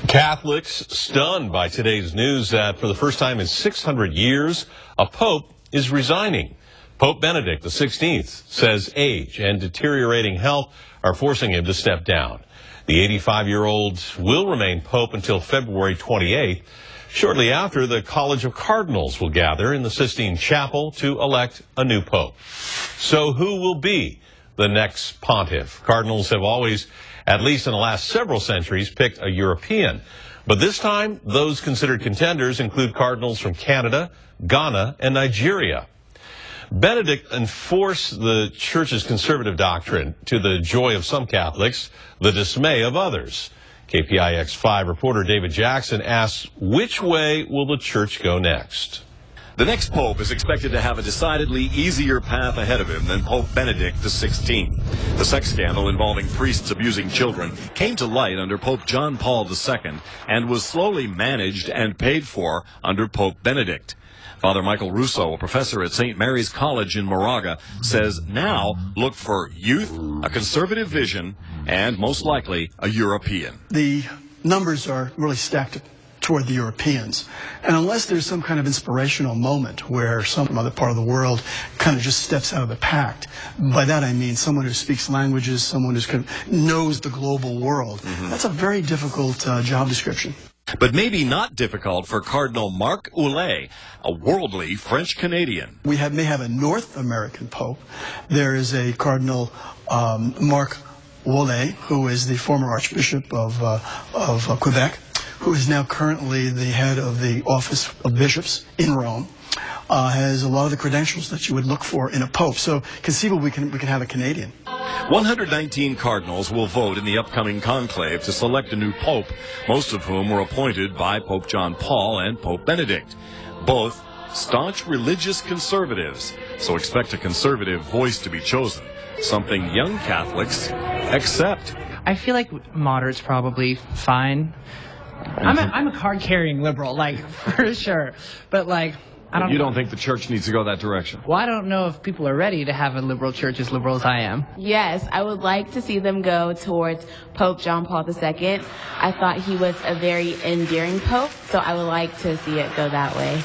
Catholics stunned by today's news that for the first time in 600 years, a pope is resigning. Pope Benedict XVI says age and deteriorating health are forcing him to step down. The 85-year-old will remain pope until February 28th. Shortly after, the College of Cardinals will gather in the Sistine Chapel to elect a new pope. So who will be the next pontiff? Cardinals have always, at least in the last several centuries, picked a European. But this time, those considered contenders include cardinals from Canada, Ghana, and Nigeria. Benedict enforced the Church's conservative doctrine, to the joy of some Catholics, the dismay of others. KPIX-5 reporter David Jackson asks, which way will the Church go next? The next pope is expected to have a decidedly easier path ahead of him than Pope Benedict XVI. The sex scandal involving priests abusing children came to light under Pope John Paul II and was slowly managed and paid for under Pope Benedict. Father Michael Russo, a professor at St. Mary's College in Moraga, says now look for youth, a conservative vision, and most likely a European. The numbers are really stacked toward the Europeans. And unless there's some kind of inspirational moment where some other part of the world kind of just steps out of the pact, by that I mean someone who speaks languages, someone who kind of knows the global world. That's a very difficult job description. But maybe not difficult for Cardinal Marc Ouellet, a worldly French-Canadian. We may have a North American Pope. There is a Cardinal Marc Ouellet, who is the former Archbishop of Quebec, who is now currently the head of the Office of Bishops in Rome, has a lot of the credentials that you would look for in a pope. So conceivably we can have a Canadian. 119 cardinals will vote in the upcoming conclave to select a new pope, most of whom were appointed by Pope John Paul and Pope Benedict. Both staunch religious conservatives, so expect a conservative voice to be chosen, something young Catholics accept. I feel like moderate's probably fine. I'm a card-carrying liberal, like, for sure. But, like, I don't... You don't think the church needs to go that direction? Well, I don't know if people are ready to have a liberal church as liberal as I am. Yes, I would like to see them go towards Pope John Paul II. I thought he was a very endearing pope, so I would like to see it go that way.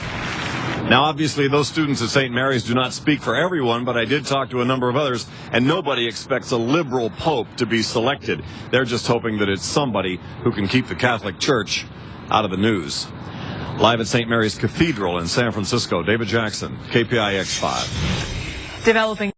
Now, obviously, those students at St. Mary's do not speak for everyone, but I did talk to a number of others, and nobody expects a liberal pope to be selected. They're just hoping that it's somebody who can keep the Catholic Church out of the news. Live at St. Mary's Cathedral in San Francisco, David Jackson, KPIX-5. Developing